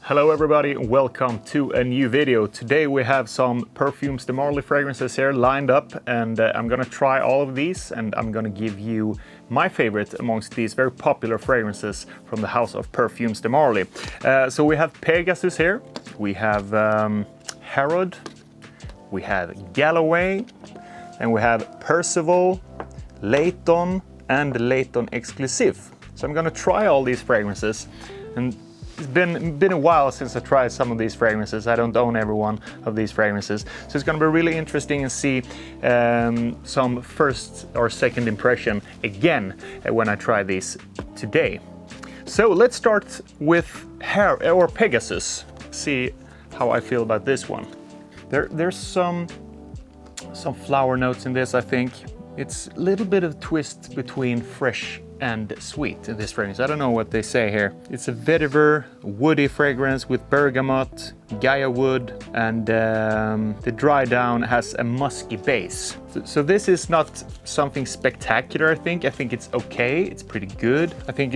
Hello everybody, welcome to a new video. Today we have some Parfums de Marly fragrances here lined up, and I'm gonna try all of these and I'm gonna give you my favorite amongst these very popular fragrances from the house of Parfums de Marly. So we have PEGASUS here, we have Herod, we have GALLOWAY, and we have PERCIVAL, LAYTON, and LAYTON EXCLUSIF. So I'm gonna try all these fragrances, and it's been a while since I tried some of these fragrances. I don't own every one of these fragrances. So it's gonna be really interesting and see some first or second impression again when I try these today. So let's start with PEGASUS. See how I feel about this one. There's some flower notes in this, I think. It's a little bit of twist between fresh and sweet in this fragrance. I don't know what they say here. It's a vetiver, woody fragrance with bergamot, Gaia wood, and the dry down has a musky base. So this is not something spectacular, I think. I think it's okay, it's pretty good. I think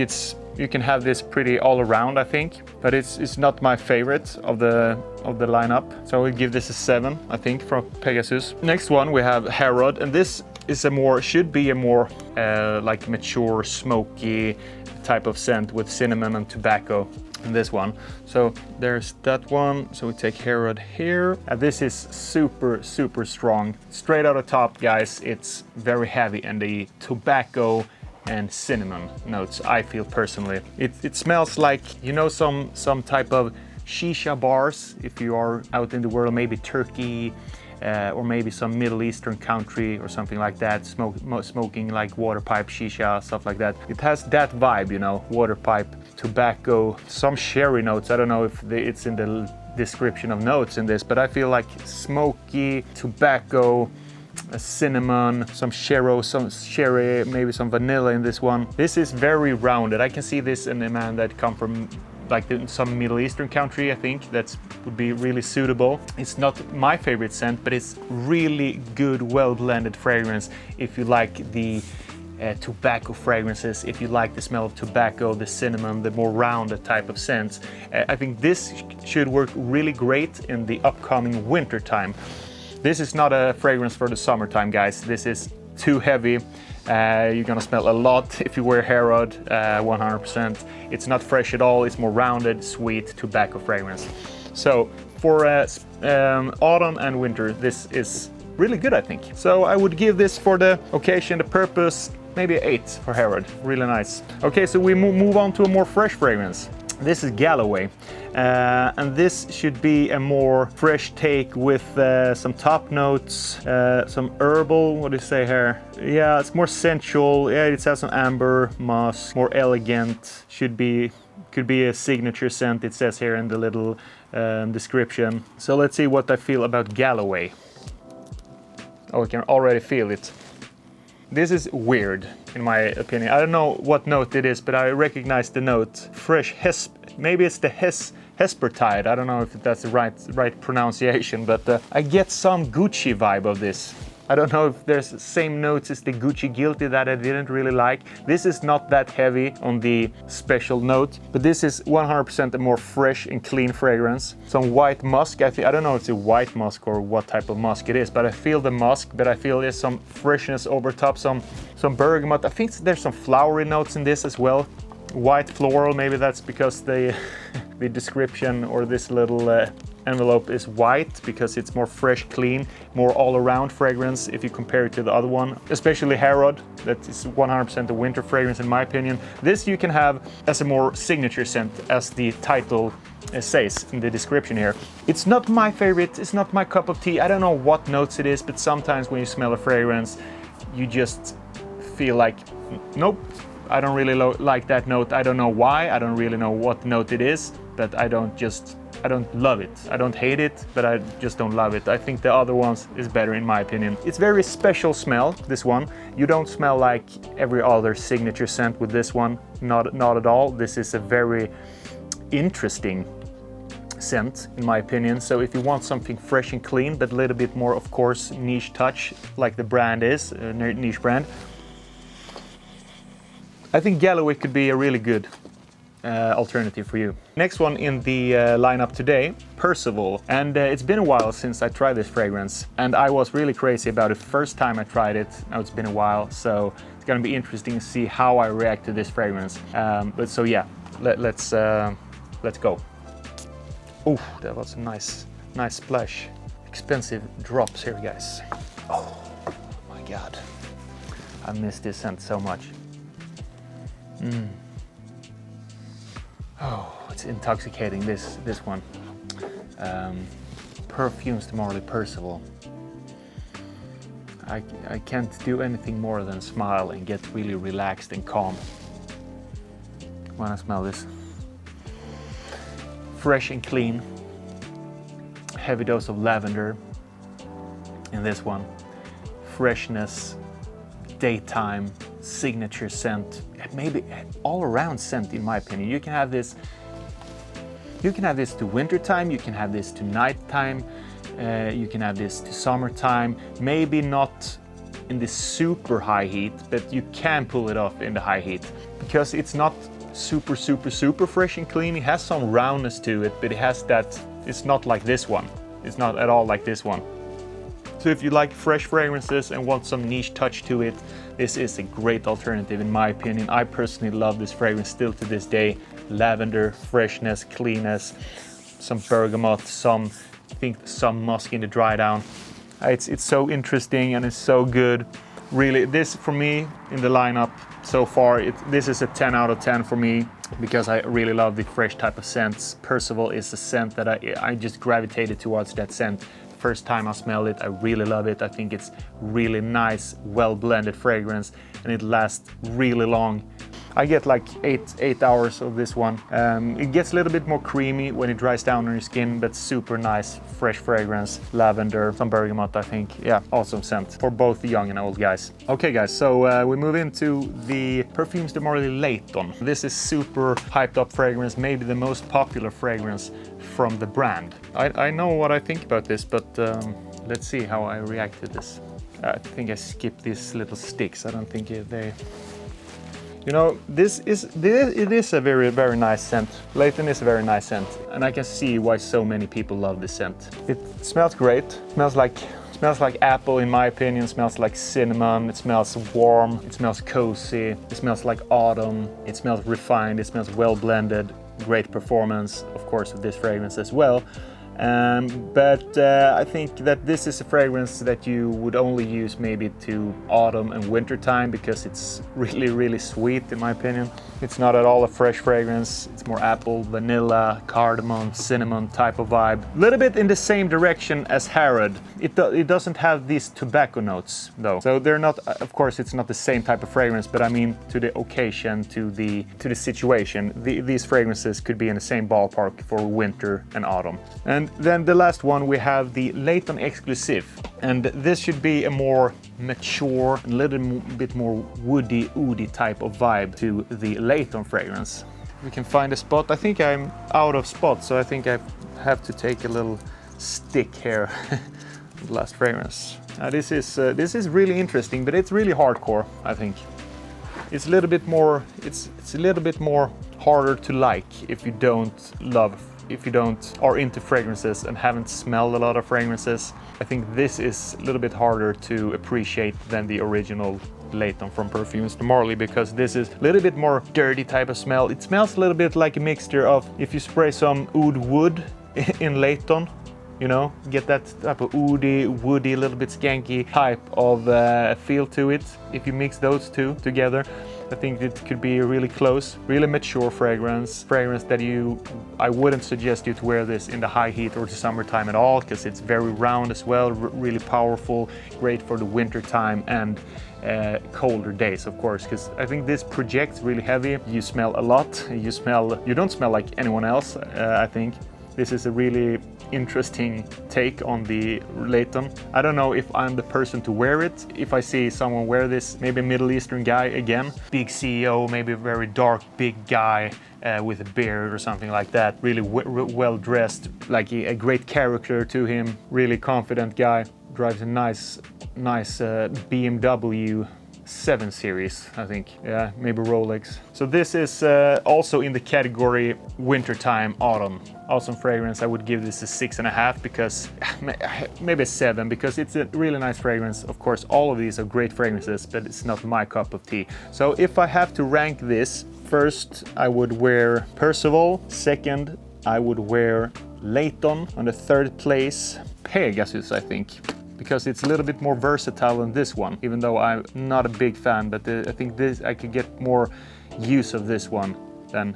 you can have this pretty all around, I think, but it's not my favorite of the lineup. So I will give this a 7, I think, from PEGASUS. Next one we have Herod, and this is should be a more like mature, smoky type of scent with cinnamon and tobacco in this one. So there's that one. So we take Herod here. This is super strong. Straight out of top, guys, it's very heavy, and the tobacco and cinnamon notes, I feel personally. It smells like, you know, some type of shisha bars if you are out in the world, maybe Turkey, or maybe some Middle Eastern country or something like that, smoking like water pipe, shisha, stuff like that. It has that vibe, you know, water pipe, tobacco, some sherry notes. I don't know if it's in the description of notes in this, but I feel like smoky, tobacco, cinnamon, some sherry, maybe some vanilla in this one. This is very rounded. I can see this in a man that come from like some Middle Eastern country. I think that would be really suitable. It's not my favorite scent, but it's really good, well-blended fragrance if you like the tobacco fragrances, if you like the smell of tobacco, the cinnamon, the more rounded type of scents. I think this should work really great in the upcoming winter time. This is not a fragrance for the summertime, guys. This is too heavy. You're gonna smell a lot if you wear Herod, 100%. It's not fresh at all. It's more rounded, sweet tobacco fragrance. So for autumn and winter, this is really good, I think. So I would give this, for the occasion, the purpose, maybe an 8 for Herod. Really nice. Okay, so we move on to a more fresh fragrance. This is GALLOWAY, and this should be a more fresh take with some top notes, some herbal, what do you say here? Yeah, it's more sensual. Yeah, it has some amber, musk, more elegant. Could be a signature scent, it says here in the little description. So let's see what I feel about GALLOWAY. Oh, I can already feel it. This is weird, in my opinion. I don't know what note it is, but I recognize the note. Fresh maybe it's the Hespertide. I don't know if that's the right pronunciation, but I get some Gucci vibe of this. I don't know if there's the same notes as the Gucci Guilty that I didn't really like. This is not that heavy on the special note, but this is 100% a more fresh and clean fragrance. Some white musk. I don't know if it's a white musk or what type of musk it is, but I feel the musk, but I feel there's some freshness over top, some bergamot. I think there's some flowery notes in this as well. White floral, maybe that's because the description or this little envelope is white, because it's more fresh, clean, more all-around fragrance if you compare it to the other one, especially Herod. That is 100% a winter fragrance in my opinion. This you can have as a more signature scent, as the title says in the description here. It's not my favorite, it's not my cup of tea. I don't know what notes it is, but sometimes when you smell a fragrance, you just feel like, nope, I don't really like that note. I don't know why, I don't really know what note it is, but I don't love it. I don't hate it, but I just don't love it. I think the other ones is better in my opinion. It's very special smell, this one. You don't smell like every other signature scent with this one, not at all. This is a very interesting scent in my opinion. So if you want something fresh and clean, but a little bit more, of course, niche touch, like the brand is, a niche brand, I think GALLOWAY could be a really good alternative for you. Next one in the lineup today, PERCIVAL. And it's been a while since I tried this fragrance, and I was really crazy about it first time I tried it. Now it's been a while, so it's gonna be interesting to see how I react to this fragrance. But so yeah, let's go. Oh, that was a nice splash. Expensive drops here, guys. Oh my God, I miss this scent so much. Oh, it's intoxicating, this one. Parfums de Marly PERCIVAL. I can't do anything more than smile and get really relaxed and calm when I smell this. Fresh and clean. Heavy dose of lavender in this one. Freshness, daytime, signature scent, maybe all around scent in my opinion. You can have this to wintertime, you can have this to nighttime, you can have this to summertime, maybe not in the super high heat, but you can pull it off in the high heat because it's not super fresh and clean. It has some roundness to it, but it has that, it's not like this one. It's not at all like this one. So if you like fresh fragrances and want some niche touch to it, this is a great alternative in my opinion. I personally love this fragrance still to this day. Lavender, freshness, cleanness, some bergamot, I think some musk in the dry down. It's so interesting and it's so good. Really, this for me in the lineup so far, this is a 10 out of 10 for me because I really love the fresh type of scents. PERCIVAL is a scent that I just gravitated towards that scent. First time I smell it, I really love it. I think it's really nice, well blended fragrance, and it lasts really long. I get like 8 hours of this one. It gets a little bit more creamy when it dries down on your skin, but super nice, fresh fragrance, lavender, some bergamot, I think. Yeah, awesome scent for both the young and old guys. Okay guys, so we move into the Parfums de Marly LAYTON. This is super hyped up fragrance, maybe the most popular fragrance from the brand. I know what I think about this, but let's see how I react to this. I think I skipped these little sticks. I don't think they... You know, it is a very nice scent. LAYTON is a very nice scent, and I can see why so many people love this scent. It smells great. Smells like apple in my opinion. Smells like cinnamon. It smells warm. It smells cozy. It smells like autumn. It smells refined. It smells well blended. Great performance, of course, of this fragrance as well. But I think that this is a fragrance that you would only use maybe to autumn and winter time because it's really sweet in my opinion. It's not at all a fresh fragrance. It's more apple, vanilla, cardamom, cinnamon type of vibe. A little bit in the same direction as Harrod. It doesn't have these tobacco notes though. So they're not, of course it's not the same type of fragrance, but I mean to the occasion, to the situation. These fragrances could be in the same ballpark for winter and autumn. And then the last one we have the LAYTON EXCLUSIF. And this should be a more mature, a little bit more woody, oody type of vibe to the LAYTON fragrance. We can find a spot. I think I'm out of spots, so I think I have to take a little stick here. The last fragrance. This is really interesting, but it's really hardcore. I think it's a little bit more. It's a little bit more harder to like if you don't are into fragrances and haven't smelled a lot of fragrances. I think this is a little bit harder to appreciate than the original LAYTON from Parfums de Marly, because this is a little bit more dirty type of smell. It smells a little bit like a mixture of if you spray some oud wood in LAYTON, you know, get that type of oudy, woody, a little bit skanky type of feel to it. If you mix those two together, I think it could be really close, really mature fragrance that I wouldn't suggest you to wear this in the high heat or the summertime at all, because it's very round as well, really powerful, great for the winter time and colder days, of course, because I think this projects really heavy. You smell a lot. You don't smell like anyone else. I think this is a really interesting take on the LAYTON. I don't know if I'm the person to wear it. If I see someone wear this, maybe a Middle Eastern guy again, big CEO, maybe a very dark, big guy with a beard or something like that, really well dressed, like a great character to him, really confident guy, drives a nice BMW 7 series, I think. Yeah, maybe Rolex. So this is also in the category wintertime, autumn. Awesome fragrance. I would give this a 6.5 because maybe a 7 because it's a really nice fragrance. Of course, all of these are great fragrances, but it's not my cup of tea. So if I have to rank this, first I would wear PERCIVAL. Second, I would wear LAYTON. On the third place, PEGASUS, I think, because it's a little bit more versatile than this one, even though I'm not a big fan, but I think I could get more use of this one than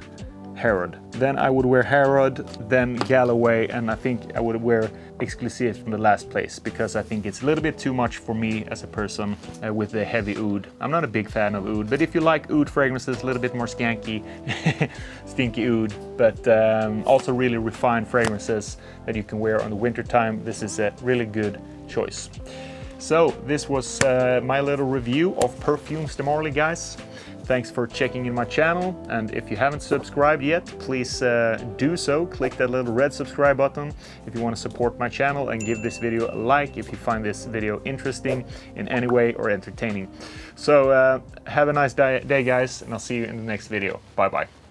Herod. Then I would wear Herod, then GALLOWAY, and I think I would wear EXCLUSIF in the last place because I think it's a little bit too much for me as a person with the heavy oud. I'm not a big fan of oud, but if you like oud fragrances, a little bit more skanky, stinky oud, but also really refined fragrances that you can wear on the winter time, this is a really good choice. So this was my little review of Parfums de Marly, guys. Thanks for checking in my channel, and if you haven't subscribed yet, please do so. Click that little red subscribe button if you want to support my channel, and give this video a like if you find this video interesting in any way or entertaining. So have a nice day guys, and I'll see you in the next video. Bye bye.